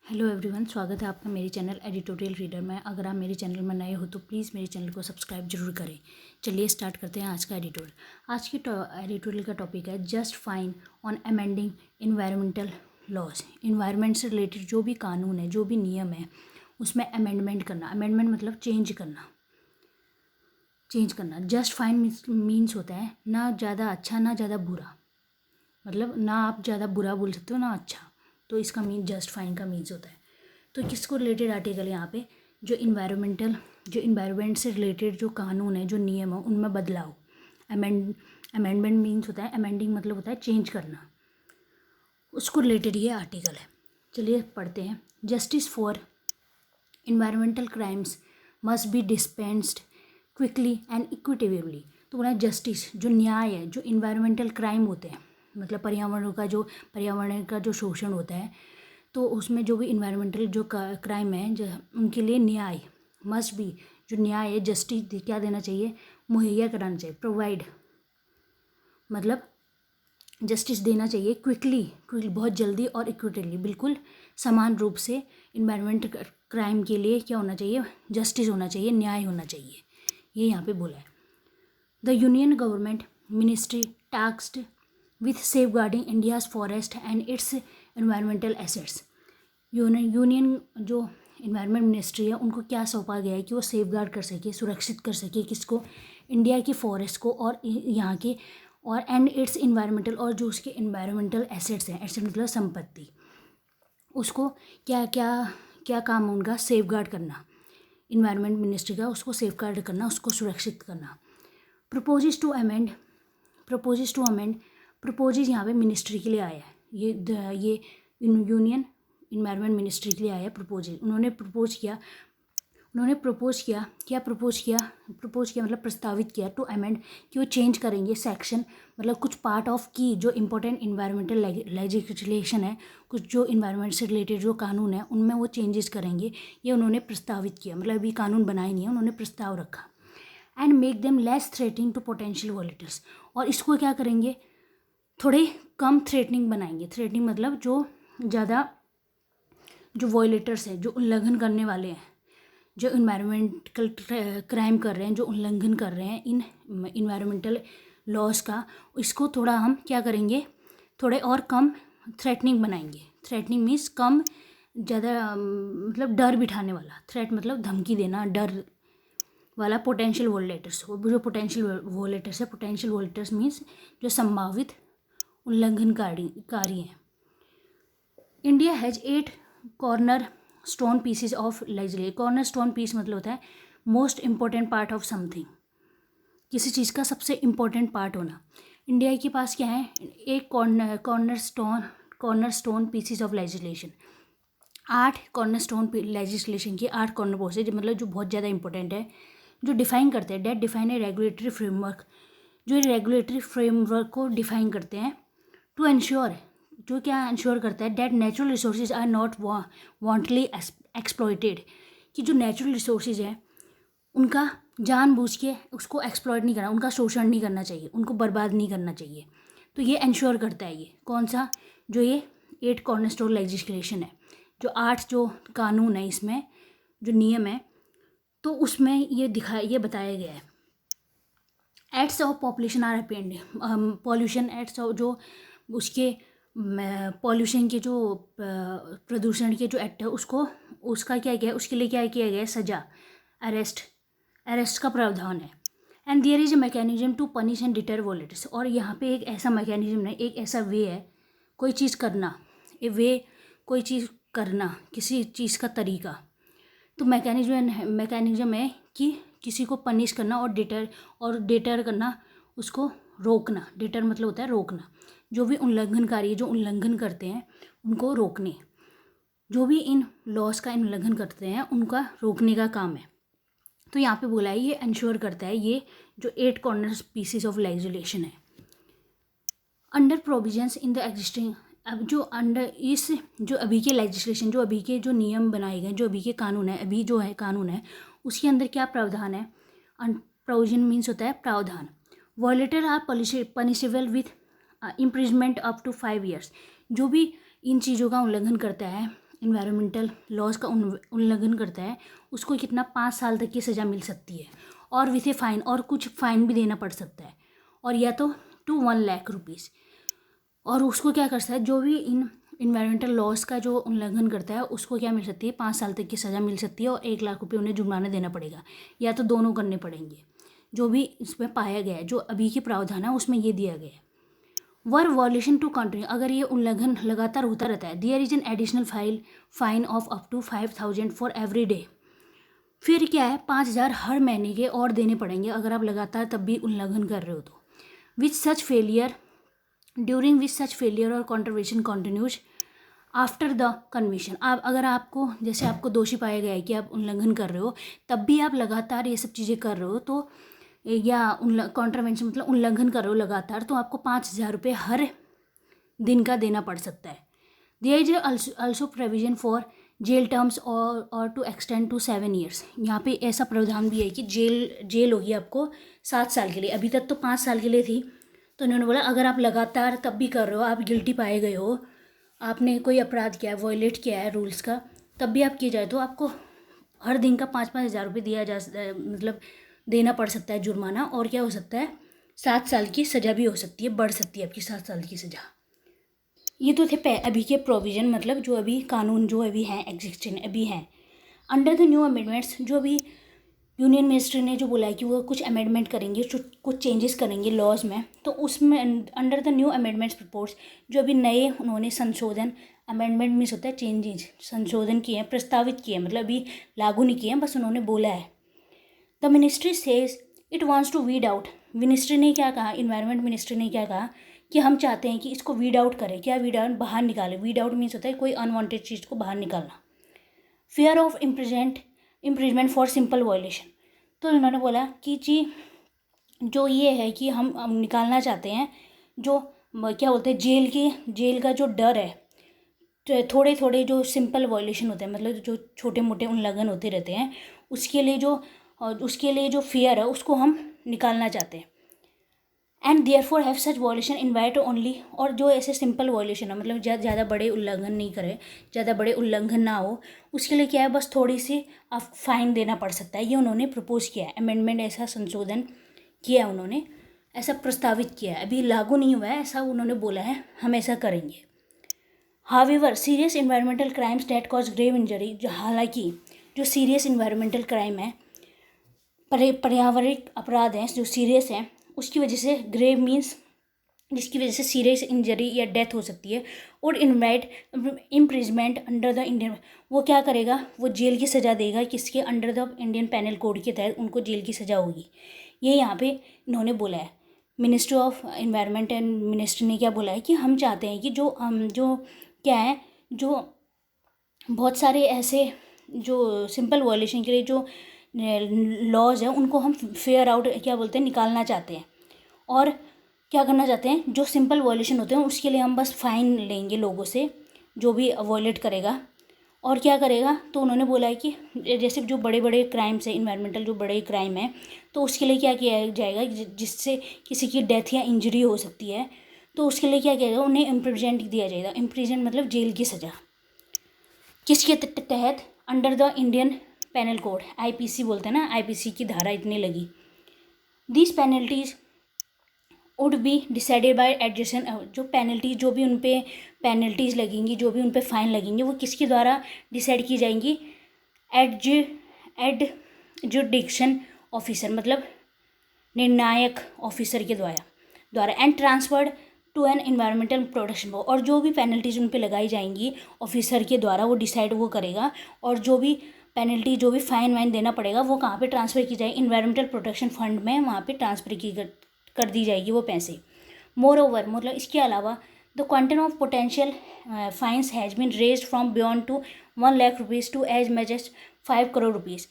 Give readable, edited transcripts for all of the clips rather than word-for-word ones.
Hello everyone, स्वागत है आपका मेरे चैनल एडिटोरियल रीडर में। अगर आप मेरे चैनल में नए हो तो प्लीज़ मेरे चैनल को सब्सक्राइब जरूर करें। चलिए स्टार्ट करते हैं आज का एडिटोरियल। आज की एडिटोरियल का टॉपिक है just fine on amending environmental laws. Environment से रिलेटेड जो भी कानून है, जो भी नियम है, उसमें अमेंडमेंट करना। अमेंडमेंट मतलब चेंज करना। जस्ट फाइन मीन्स होता है ना ज़्यादा अच्छा ना ज़्यादा बुरा, मतलब ना आप ज़्यादा बुरा बोल सकते हो ना अच्छा, तो इसका मीन जस्ट फाइन का मीन्स होता है। तो किसको रिलेटेड आर्टिकल यहाँ पे, जो इन्वायरमेंट से रिलेटेड जो कानून है, जो नियम है, उनमें बदलाव। अमेंडमेंट मीन्स होता है, अमेंडिंग मतलब होता है चेंज करना, उसको रिलेटेड ये आर्टिकल है। चलिए पढ़ते हैं। Justice for environmental crimes must be dispensed quickly and equitably. तो बोला जस्टिस, जो न्याय है, जो इन्वायरमेंटल क्राइम होते हैं, मतलब पर्यावरण का जो शोषण होता है, तो उसमें जो भी इन्वायरमेंटल जो क्राइम है, जो उनके लिए न्याय मस्ट बी, जो न्याय है, जस्टिस क्या देना चाहिए, मुहैया कराना चाहिए। प्रोवाइड मतलब जस्टिस देना चाहिए क्विकली बहुत जल्दी, और इक्विटली बिल्कुल समान रूप से। इन्वायरमेंट क्राइम के लिए क्या होना चाहिए, जस्टिस होना चाहिए, न्याय होना चाहिए, ये यहाँ पे बोला है। The union government ministry tasked with safeguarding India's forest and its environmental assets. Union जो इन्वायरमेंट मिनिस्ट्री है, उनको क्या सौंपा गया है कि वो सेफ गार्ड कर सके, सुरक्षित कर सके किसको, इंडिया की फॉरेस्ट को और यहाँ के, और एंड इट्स इन्वायरमेंटल, और जो उसके इन्वायरमेंटल एसेट्स हैं, एसेट मतलब संपत्ति, उसको क्या क्या क्या काम है उनका, सेफ गार्ड करना, इन्वायरमेंट मिनिस्ट्री का उसको सेफ गार्ड करना, उसको सुरक्षित करना। प्रपोजेज टू अमेंड प्रपोजेज यहाँ पे मिनिस्ट्री के लिए आया है, ये यूनियन इन्वायरमेंट मिनिस्ट्री के लिए आया है प्रपोजेज। उन्होंने प्रपोज किया मतलब प्रस्तावित किया, टू अमेंड, कि वो चेंज करेंगे सेक्शन, मतलब कुछ पार्ट ऑफ की जो इम्पोर्टेंट इन्वायरमेंटल लेजिस्लेशन है, कुछ जो इन्वायरमेंट से रिलेटेड जो कानून है, उनमें वो चेंजेस करेंगे। ये उन्होंने प्रस्तावित किया, मतलब अभी कानून बनाए नहीं है, उन्होंने प्रस्ताव रखा। And make them less threatening to potential violators, और इसको क्या करेंगे, थोड़े कम थ्रेटनिंग बनाएंगे। थ्रेटनिंग मतलब जो ज़्यादा जो वॉयलेटर्स हैं, जो उल्लंघन करने वाले हैं, जो इन्वायरमेंटल क्राइम कर रहे हैं, जो उल्लंघन कर रहे हैं इन इन्वायरमेंटल लॉज का, इसको थोड़ा हम क्या करेंगे, थोड़े और कम थ्रेटनिंग बनाएंगे। थ्रेटनिंग मीन्स कम, ज़्यादा मतलब डर बिठाने वाला, थ्रेट मतलब धमकी देना, डर वाला। पोटेंशियल वॉलेटर्स, वो जो पोटेंशियल वॉलेटर्स मीन्स जो संभावित उल्लंघनकारी हैं। India has 8 corner stone pieces of legislation. Corner stone piece मतलब होता है most important part of something, किसी चीज़ का सबसे इम्पोर्टेंट पार्ट होना। इंडिया के पास क्या है, एक corner stone pieces of legislation, 8 corner stone legislation की 8 कॉर्नर पीसेज, मतलब जो बहुत ज़्यादा इंपॉर्टेंट है, जो डिफाइन करते हैं, डेट डिफाइन है रेगुलेटरी फ्रेमवर्क, जो रेगुलेटरी फ्रेमवर्क को डिफाइन करते हैं। टू एंश्योर, जो क्या इंश्योर करता है, that natural resources are not wantonly exploited, कि जो नेचुरल रिसोर्सेज हैं उनका जानबूझ के उसको एक्सप्लॉयट नहीं करना, उनका शोषण नहीं करना चाहिए, उनको बर्बाद नहीं करना चाहिए। तो ये इंश्योर करता है, ये कौन सा, जो ये 8 कॉर्नरस्टोन लेजिस्लेशन है, जो 8 जो कानून है, इसमें जो नियम है, तो उसमें ये बताया गया है। Acts of population are append, pollution acts of, जो उसके पॉल्यूशन के जो प्रदूषण के जो एक्ट है, उसका क्या किया है, उसके लिए क्या किया गया है, सजा, अरेस्ट का प्रावधान है। And there is a mechanism to punish and deter violators, और यहाँ पे एक ऐसा मैकेनिज्म है, एक ऐसा वे है, कोई चीज़ करना, कोई चीज़ करना, किसी चीज़ का तरीका, तो मैकेनिज्म है कि किसी को पनिश करना और डिटर करना, उसको रोकना। डिटर मतलब होता है रोकना, जो भी उल्लंघनकारी, जो उल्लंघन करते हैं उनको रोकने, जो भी इन लॉज का उल्लंघन करते हैं उनका रोकने का काम है। तो यहाँ पे बोला है ये इंश्योर करता है, ये जो 8 कॉर्नर पीसेस ऑफ लेजिस्लेशन है। Under provisions in the existing, अब जो अंडर इस जो अभी के लेजिस्लेशन, जो अभी के जो नियम बनाए गए, जो अभी के कानून है, अभी जो है कानून है, उसके अंदर क्या प्रावधान है, प्रोविजन मीन्स होता है प्रावधान। Violator are punishable with imprisonment up to 5 years, जो भी इन चीज़ों का उल्लंघन करता है इन्वायरमेंटल लॉज का उल्लंघन करता है उसको कितना 5 साल तक की सज़ा मिल सकती है, और विथ ए फाइन, और कुछ फाइन भी देना पड़ सकता है, और या तो टू 1 लाख रुपीज़। और उसको क्या कर सकता है, जो भी इन इन्वायरमेंटल लॉज का जो उल्लंघन करता है उसको क्या मिल सकती है, 5 साल तक की सज़ा मिल सकती है, और 1 लाख रुपये उन्हें जुर्माना देना पड़ेगा, या तो दोनों करने पड़ेंगे। जो भी इसमें पाया गया है, जो अभी के प्रावधान है उसमें ये दिया गया है। वर वॉल्यूशन टू कंटिन्यू, अगर ये उल्लंघन लगातार होता रहता है, there is an additional fine of up to 5,000 for every day. फिर क्या है, 5,000 हर महीने के और देने पड़ेंगे अगर आप लगातार तब भी उल्लंघन कर रहे हो तो। Which such failure during which such failure और contravention continues after the conviction. आप अगर आपको जैसे आपको दोषी पाया गया है कि आप उल्लंघन कर रहे हो, तब भी आप लगातार ये सब चीज़ें कर रहे हो तो, या कॉन्ट्रवेंशन मतलब उल्लंघन कर रहे हो लगातार, तो आपको 5,000 रुपये हर दिन का देना पड़ सकता है। There is also provision for jail terms और टू एक्सटेंड टू 7 ईयर्स। यहाँ पे ऐसा प्रावधान भी है कि जेल होगी आपको 7 साल के लिए। अभी तक तो 5 साल के लिए थी, तो उन्होंने बोला अगर आप लगातार तब भी कर रहे हो, आप गिल्टी पाए गए हो, आपने कोई अपराध किया है, वॉयलेट किया है रूल्स का, तब भी आप किए जाए तो आपको हर दिन का 5,000 रुपये दिया जा मतलब देना पड़ सकता है जुर्माना, और क्या हो सकता है, 7 साल की सज़ा भी हो सकती है, बढ़ सकती है आपकी 7 साल की सज़ा। ये तो थे अभी के प्रोविज़न, मतलब जो अभी कानून जो अभी हैं एग्जिस्टिंग अभी हैं। अंडर द न्यू अमेंडमेंट्स, जो अभी यूनियन मिनिस्ट्री ने जो बोला है कि वो कुछ अमेंडमेंट करेंगे, कुछ चेंजेस करेंगे लॉज में, तो उसमें under the new amendments propose, जो अभी नए उन्होंने संशोधन, अमेंडमेंट मीन्स होता है चेंजेस, संशोधन किए हैं, प्रस्तावित किए हैं, मतलब अभी लागू नहीं किए हैं, बस उन्होंने बोला है। The ministry says it wants to weed out. Ministry ने क्या कहा, इन्वायरमेंट मिनिस्ट्री ने क्या कहा कि हम चाहते हैं कि इसको वीड आउट करें। क्या वीड आउट, बाहर निकालें। वीड आउट मीन्स होता है कोई अनवांटेड चीज़ को बाहर निकालना। Fear of imprisonment for simple violation, तो इन्होंने बोला कि जी जो ये है कि हम निकालना चाहते हैं, जो क्या बोलते हैं जेल का जो डर है, तो थोड़े थोड़े जो सिंपल वायलेशन होते हैं, मतलब जो छोटे मोटे उल्लंघन होते रहते हैं, उसके लिए जो फियर है उसको हम निकालना चाहते हैं। And therefore have such violation invite only, और जो ऐसे सिंपल वॉयलेशन है, मतलब ज़्यादा बड़े उल्लंघन नहीं करे, ज़्यादा बड़े उल्लंघन ना हो, उसके लिए क्या है, बस थोड़ी सी आप फाइन देना पड़ सकता है। ये उन्होंने प्रपोज किया है, अमेंडमेंट, ऐसा संशोधन किया है उन्होंने, ऐसा प्रस्तावित किया है, अभी लागू नहीं हुआ है, ऐसा उन्होंने बोला है हम ऐसा करेंगे। However serious environmental crimes that cause grave injury, हालांकि जो सीरियस इन्वायरमेंटल क्राइम है, पर्यावरणिक अपराध हैं जो सीरियस हैं, उसकी वजह से ग्रेव मीन्स जिसकी वजह से सीरियस इंजरी या डेथ हो सकती है, और invite imprisonment under the Indian, वो क्या करेगा, वो जेल की सज़ा देगा, किसके, under the Indian penal code के तहत उनको जेल की सज़ा होगी। ये यहाँ पे इन्होंने बोला है, ministry of environment and ministry ने क्या बोला है कि हम चाहते हैं कि जो क्या है, जो बहुत सारे ऐसे जो सिंपल वॉयलेशन के लिए जो लॉज है उनको हम फेयर आउट क्या बोलते हैं, निकालना चाहते हैं, और क्या करना चाहते हैं, जो सिंपल वॉयलेशन होते हैं उसके लिए हम बस फाइन लेंगे लोगों से, जो भी वॉयलेट करेगा, और क्या करेगा, तो उन्होंने बोला है कि जैसे जो बड़े बड़े क्राइम्स है, इन्वायरमेंटल जो बड़े क्राइम है, तो उसके लिए क्या किया जाएगा, जिससे किसी की डेथ या इंजरी हो सकती है, तो उसके लिए क्या किया जाएगा, उन्हें इम्प्रिजमेंट दिया जाएगा। इम्प्रिजमेंट मतलब जेल की सज़ा, किसके तहत, under the Indian penal code, IPC बोलते हैं ना, आईपीसी की धारा इतनी लगी। This penalties would be decided by adjudication, जो पेनल्टी, जो भी उन पर पेनल्टीज़ लगेंगी, जो भी उन पर फाइन लगेंगे, वो किसके द्वारा डिसाइड की जाएंगी, एडजुडिक्शन ऑफिसर, मतलब निर्णायक ऑफिसर के द्वारा and transferred to an environmental protection board, और जो भी पेनल्टीज उन पे लगाई जाएंगी ऑफिसर के द्वारा वो डिसाइड वो करेगा, और जो भी पेनल्टी, जो भी फाइन वाइन देना पड़ेगा वो कहाँ पे ट्रांसफ़र की जाएगी, इन्वायरमेंटल प्रोटेक्शन फंड में वहाँ पे ट्रांसफ़र कर दी जाएगी वो पैसे। मोर ओवर, मतलब इसके अलावा the quantum of potential fines has been raised from beyond to 1 lakh rupees to as much as 5 crore rupees.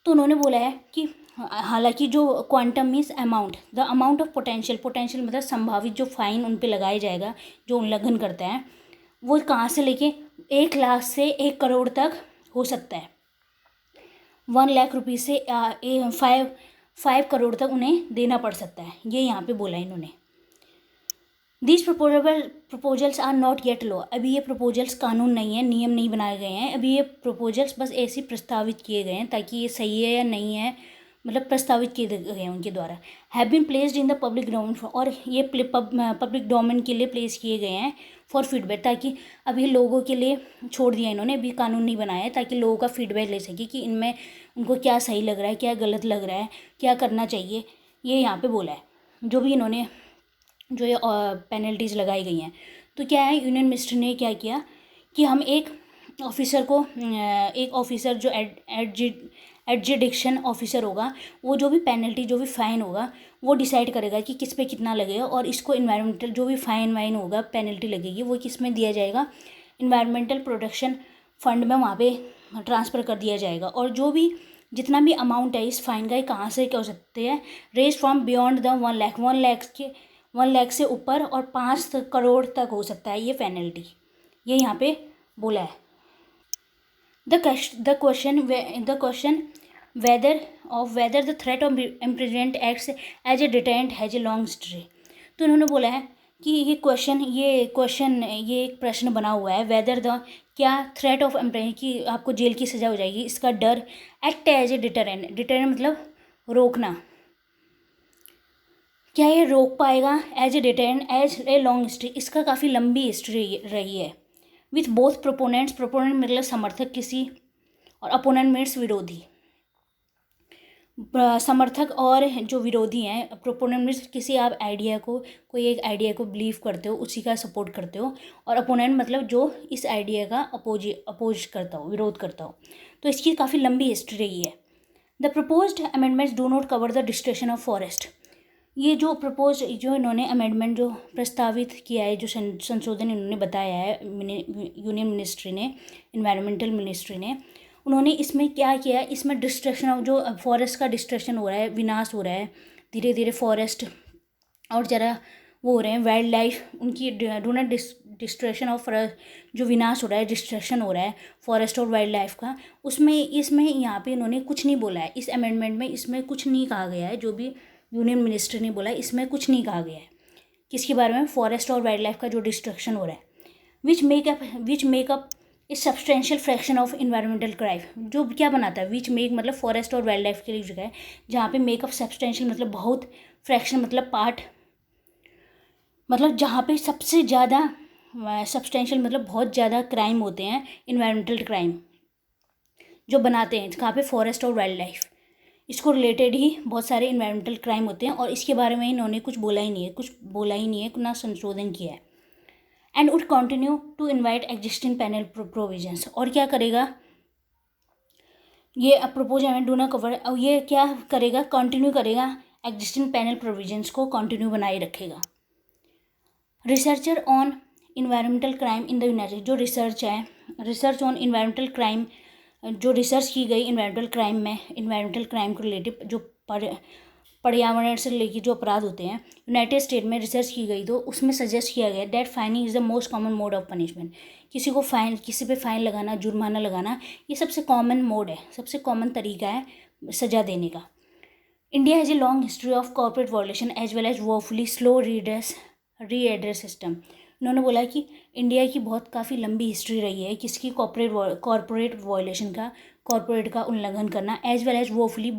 तो उन्होंने बोला है कि हालांकि जो quantum means amount, the amount of potential मतलब संभावित जो फाइन उन पे लगाया जाएगा जो उल्लंघन करता है, वो कहाँ से लेके 1 लाख से 1 करोड़ तक हो सकता है। 1 लाख रुपये से 5 करोड़ तक उन्हें देना पड़ सकता है, ये यहाँ पे बोला इन्होंने। These proposals are not yet law. अभी ये प्रपोजल्स कानून नहीं है, नियम नहीं बनाए गए हैं। अभी ये प्रपोजल्स बस ऐसे प्रस्तावित किए गए हैं ताकि ये सही है या नहीं है, मतलब प्रस्तावित किए गए हैं उनके द्वारा। Have been placed in the public domain, और ये पब्लिक डोमेन के लिए प्लेस किए गए हैं फॉर फीडबैक, ताकि अभी लोगों के लिए छोड़ दिया इन्होंने, अभी कानून नहीं बनाया है, ताकि लोगों का फीडबैक ले सके कि इनमें उनको क्या सही लग रहा है, क्या गलत लग रहा है, क्या करना चाहिए। ये यहाँ पे बोला है जो भी इन्होंने, जो ये पेनल्टीज़ लगाई गई हैं। तो क्या है, यूनियन मिनिस्टर ने क्या किया कि हम एक ऑफिसर को, एक ऑफिसर जो एडजुडिक्शन ऑफिसर होगा, वो जो भी पेनल्टी, जो भी फ़ाइन होगा, वो डिसाइड करेगा कि किस पे कितना लगेगा, और इसको इन्वायरमेंटल जो भी फ़ाइन वाइन होगा, पेनल्टी लगेगी, वो किस में दिया जाएगा, इन्वायरमेंटल प्रोटेक्शन फंड में वहाँ पे ट्रांसफ़र कर दिया जाएगा। और जो भी जितना भी अमाउंट है इस फाइन का, ये कहाँ से क्या हो सकते हैं, raise from beyond the 1 lakh, 1 lakh के 1 लाख से ऊपर और 5 करोड़ तक हो सकता है ये पेनल्टी, ये यहाँ पे बोला है। The question whether the threat of imprisonment acts as a deterrent has a long history. तो उन्होंने बोला है कि ये एक प्रश्न बना हुआ है, वेदर द, क्या थ्रेट ऑफ इम्प्रिजमेंट, कि आपको जेल की सज़ा हो जाएगी, इसका डर act as a deterrent, deterrent मतलब रोकना, क्या ये रोक पाएगा, as a deterrent as a long history, इसका काफ़ी लंबी हिस्ट्री रही है। विथ बोथ प्रोपोनेंट्स, प्रोपोनेंट मतलब समर्थक किसी, और अपोनेंट मीन्स विरोधी, समर्थक और जो विरोधी हैं, प्रोपोनेंट मीन्स किसी आप आइडिया को, कोई एक आइडिया को बिलीव करते हो, उसी का सपोर्ट करते हो, और अपोनेंट मतलब जो इस आइडिया का अपोज करता हो, विरोध करता हो। तो इसकी काफ़ी लंबी हिस्ट्री रही है। The proposed amendments do not cover the destruction of forest. ये जो इन्होंने अमेंडमेंट जो प्रस्तावित किया है, जो संशोधन इन्होंने बताया है यूनियन मिनिस्ट्री ने, इन्वायरमेंटल मिनिस्ट्री ने, उन्होंने इसमें क्या किया है, इसमें डिस्ट्रक्शन ऑफ जो फॉरेस्ट का डिस्ट्रक्शन हो रहा है, विनाश हो रहा है धीरे धीरे फॉरेस्ट, और ज़रा वो हो रहे हैं वाइल्ड लाइफ, उनकी डू नॉट डिस्ट्रक्शन ऑफ, जो विनाश हो रहा है, डिस्ट्रक्शन हो रहा है फॉरेस्ट और वाइल्ड लाइफ का, उसमें इसमें यहाँ पे इन्होंने कुछ नहीं बोला है, इस अमेंडमेंट में इसमें कुछ नहीं कहा गया है, जो भी यूनियन मिनिस्टर ने बोला इसमें कुछ नहीं कहा गया है किसके बारे में, फॉरेस्ट और वाइल्ड लाइफ का जो डिस्ट्रक्शन हो रहा है। विच मेकअप इस substantial fraction of environmental crime, जो क्या बनाता है, विच मेक मतलब फॉरेस्ट और वाइल्ड लाइफ के लिए जगह है जहाँ पे मेकअप सब्सटेंशियल मतलब बहुत, फ्रैक्शन मतलब पार्ट, मतलब जहाँ पे सबसे ज़्यादा सब्सटेंशियल मतलब बहुत ज़्यादा क्राइम होते हैं, इन्वायरमेंटल क्राइम जो बनाते हैं, कहाँ पे, फॉरेस्ट और वाइल्ड लाइफ, इसको रिलेटेड ही बहुत सारे इन्वायरमेंटल क्राइम होते हैं, और इसके बारे में इन्होंने कुछ बोला ही नहीं है, ना संशोधन किया है। And would continue to invite existing penal provisions, और क्या करेगा ये propose amendment do not cover, और ये क्या करेगा, कंटिन्यू करेगा एग्जिस्टिंग पैनल प्रोविजंस को, कंटिन्यू बनाए रखेगा। Researcher on environmental crime in the United, जो रिसर्च है, रिसर्च ऑन इन्वायरमेंटल क्राइम, जो रिसर्च की गई इन्वायरमेंटल क्राइम में, इन्वायरमेंटल क्राइम को रिलेटिव जो पर्यावरण से रिलेटेड जो अपराध होते हैं यूनाइटेड स्टेट में रिसर्च की गई, तो उसमें सजेस्ट किया गया that fining is the most common mode of punishment, किसी पे फाइन लगाना, जुर्माना लगाना, ये सबसे कॉमन मोड है, सबसे कॉमन तरीका है सज़ा देने का। India has a long history of corporate violation as well as woefully slow redress system. उन्होंने बोला कि इंडिया की बहुत काफ़ी लंबी हिस्ट्री रही है किसकी, कॉर्पोरेट वायलेशन का, कॉर्पोरेट का उल्लंघन करना, एज वेल एज वोफुली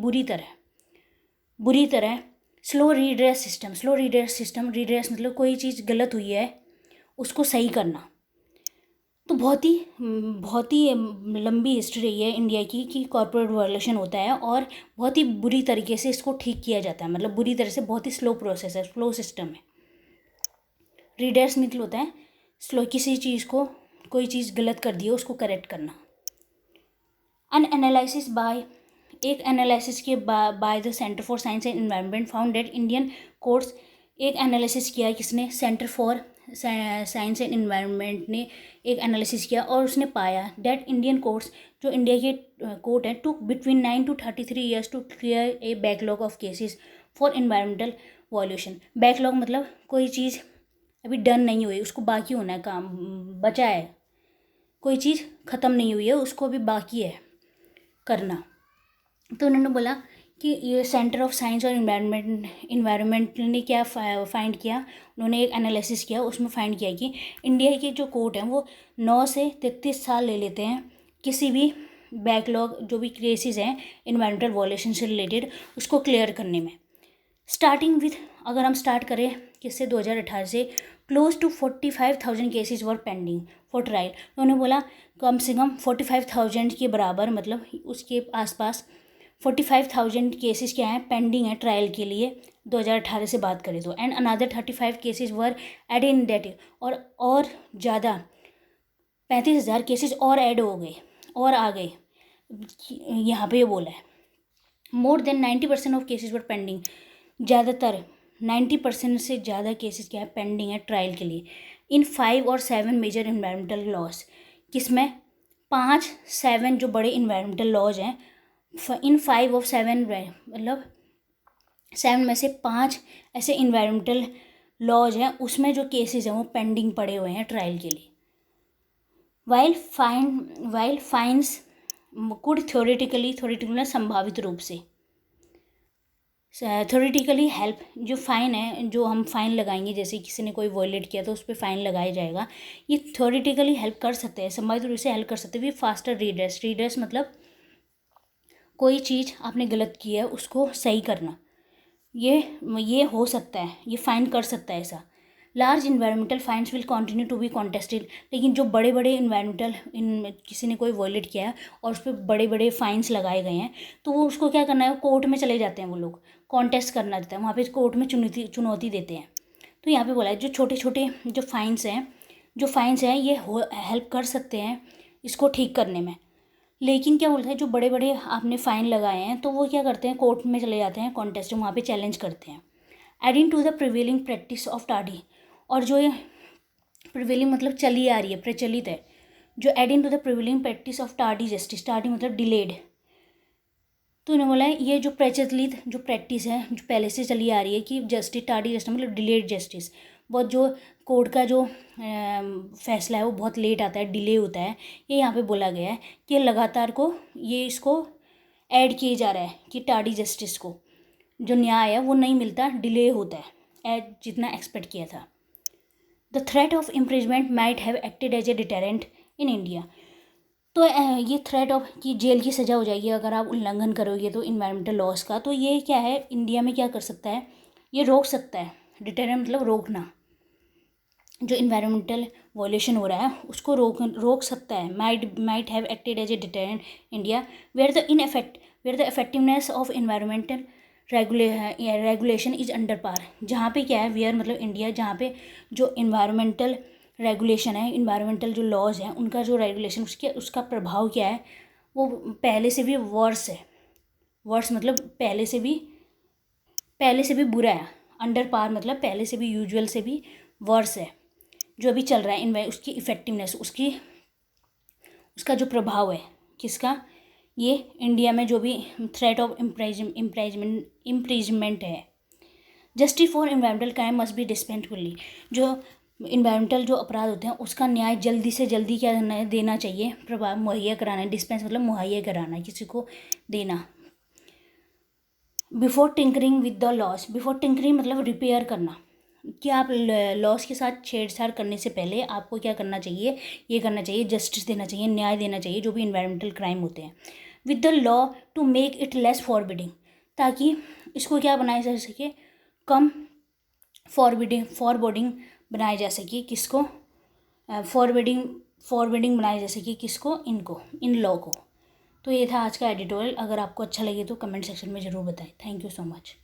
बुरी तरह स्लो रीड्रेस सिस्टम, रीड्रेस मतलब कोई चीज़ गलत हुई है उसको सही करना। तो बहुत ही लंबी हिस्ट्री रही है इंडिया की कि कॉर्पोरेट वायलेशन होता है, और बहुत ही बुरी तरीके से इसको ठीक किया जाता है, मतलब बुरी तरह से, बहुत ही स्लो प्रोसेस है, स्लो सिस्टम है। रीडर्स मतलब होता है स्लो, किसी चीज़ को, कोई चीज़ गलत कर दी है उसको करेक्ट करना। एनालिसिस बाय, एक एनालिसिस के by the centre for science and environment found that Indian courts, एक एनालिसिस किया किसने, centre for science and environment ने एक एनालिसिस किया, और उसने पाया दैट इंडियन कोर्ट्स, जो इंडिया के कोर्ट हैं, took between 9 to 33 years to clear a backlog of cases for environmental violation. Backlog मतलब कोई चीज़ अभी डन नहीं हुई, उसको बाकी होना है, काम बचा है, कोई चीज़ ख़त्म नहीं हुई है, उसको अभी बाकी है करना। तो उन्होंने बोला कि ये सेंटर ऑफ साइंस और इन्वायरमेंट ने क्या फाइंड किया, उन्होंने एक एनालिसिस किया, उसमें फाइंड किया कि इंडिया के जो कोर्ट हैं वो 9 से 33 साल ले लेते हैं किसी भी बैकलॉग जो भी केसेस हैं इन्वायरमेंटल वायलेशन से रिलेटेड उसको क्लियर करने में। स्टार्टिंग विथ, अगर हम स्टार्ट करें किससे, 2018 से, close to 45,000 cases were pending for trial. उन्होंने बोला कम से कम 45,000 के बराबर, मतलब उसके आसपास 45,000 केसेस क्या हैं, पेंडिंग है ट्रायल के लिए 2018 से बात करें तो। And another 35 cases were add in date, और ज़्यादा 35,000 केसेज और ऐड हो गए और आ गए, यहाँ पे ये बोला है। More than 90% of cases were pending, ज़्यादातर 90% से ज़्यादा केसेस क्या है, पेंडिंग है ट्रायल के लिए इन 5 और 7 मेजर इन्वायरमेंटल लॉज। किसमें 5-7 जो बड़े इन्वायरमेंटल लॉज हैं, इन 5 और 7 मतलब 7 में से 5 ऐसे इन्वायरमेंटल लॉज हैं, उसमें जो केसेस हैं वो पेंडिंग पड़े हुए हैं ट्रायल के लिए। वाइल फाइन्स कुड थ्योरेटिकली संभावित रूप से, थ्योरेटिकली हेल्प, जो फ़ाइन है, जो हम फ़ाइन लगाएंगे, जैसे किसी ने कोई वॉयलेट किया तो उस पर फ़ाइन लगाया जाएगा, ये थ्योरेटिकली हेल्प कर सकते हैं, संभावित रूप से हेल्प कर सकते हैं भी फास्टर रीडर्स मतलब कोई चीज़ आपने गलत की है उसको सही करना, ये हो सकता है, ये फ़ाइन कर सकता है ऐसा। Large environmental fines will continue to be contested, लेकिन जो बड़े बड़े इन्वायरमेंटल किसी ने कोई वॉयलेट किया है और उस पर बड़े बड़े फाइन्स लगाए गए हैं तो वो उसको क्या करना है, कोर्ट में चले जाते हैं, वो लोग कॉन्टेस्ट करना देता है, वहाँ पे कोर्ट में चुनौती देते हैं। तो यहाँ पे बोला है जो छोटे छोटे जो फाइन्स हैं ये हेल्प कर सकते हैं इसको ठीक करने में, लेकिन क्या बोलते हैं जो बड़े बड़े आपने फ़ाइन लगाए हैं तो वो क्या करते हैं, कोर्ट में चले जाते हैं, कॉन्टेस्ट वहाँ पे चैलेंज करते हैं। Adding to the prevailing practice of टाडी, और जो ये प्रिवेलिंग मतलब चली आ रही है, प्रचलित है, जो adding to the prevailing practice of Tadi justice, Tadi मतलब डिलेड, तो उन्होंने बोला है ये जो प्रचलित जो प्रैक्टिस है जो पहले से चली आ रही है कि टाडी जस्टिस मतलब डिलेड जस्टिस, बहुत जो कोर्ट का जो फैसला है वो बहुत लेट आता है, डिले होता है, ये यहाँ पे बोला गया है कि लगातार को ये इसको ऐड किए जा रहा है कि टाडी जस्टिस को जो न्याय है वो नहीं मिलता, डिले होता है जितना एक्सपेक्ट किया था। The threat of imprisonment might have acted as a deterrent in India, तो ये थ्रेट ऑफ कि जेल की सज़ा हो जाएगी अगर आप उल्लंघन करोगे तो इन्वायरमेंटल लॉज का, तो ये क्या है, इंडिया में क्या कर सकता है, ये रोक सकता है, डिटेरेंट मतलब रोकना, जो इन्वायरमेंटल वॉयलेशन हो रहा है उसको रोक सकता है। Might have acted as a deterrent India where the effectiveness of environmental regulation is under par, जहाँ पे क्या है, वेयर मतलब इंडिया, जहाँ पे जो इन्वायरमेंटल रेगुलेशन है, इन्वायरमेंटल जो लॉज हैं उनका जो रेगुलेशन उसका प्रभाव क्या है, वो पहले से भी वर्स है, वर्स मतलब पहले से भी बुरा है, अंडर पार मतलब पहले से भी, यूजुअल से भी वर्स है, जो अभी चल रहा है उसकी इफ़ेक्टिवनेस, उसका जो प्रभाव है, किसका, ये इंडिया में जो भी थ्रेट ऑफ इम्प्रिजमेंट है। Justice for environmental crime must be dispensed fully, जो इन्वायरमेंटल जो अपराध होते हैं उसका न्याय जल्दी से जल्दी क्या करना है, देना चाहिए, प्रभाव मुहैया कराना है, डिस्पेंस मतलब मुहैया कराना, किसी को देना। Before tinkering with the loss, before tinkering मतलब रिपेयर करना, कि आप लॉस के साथ छेड़छाड़ करने से पहले आपको क्या करना चाहिए, ये करना चाहिए, जस्टिस देना चाहिए, न्याय देना चाहिए जो भी इन्वायरमेंटल क्राइम होते हैं, with the law to make it less forbidding, ताकि इसको क्या बनाया जा सके, कम फॉरवर्डिंग बनाया जा सके, किसको, फॉरवर्डिंग बनाया जा सके, किसको, इन लॉ को। तो ये था आज का एडिटोरियल, अगर आपको अच्छा लगे तो कमेंट सेक्शन में ज़रूर बताएं। Thank you so much.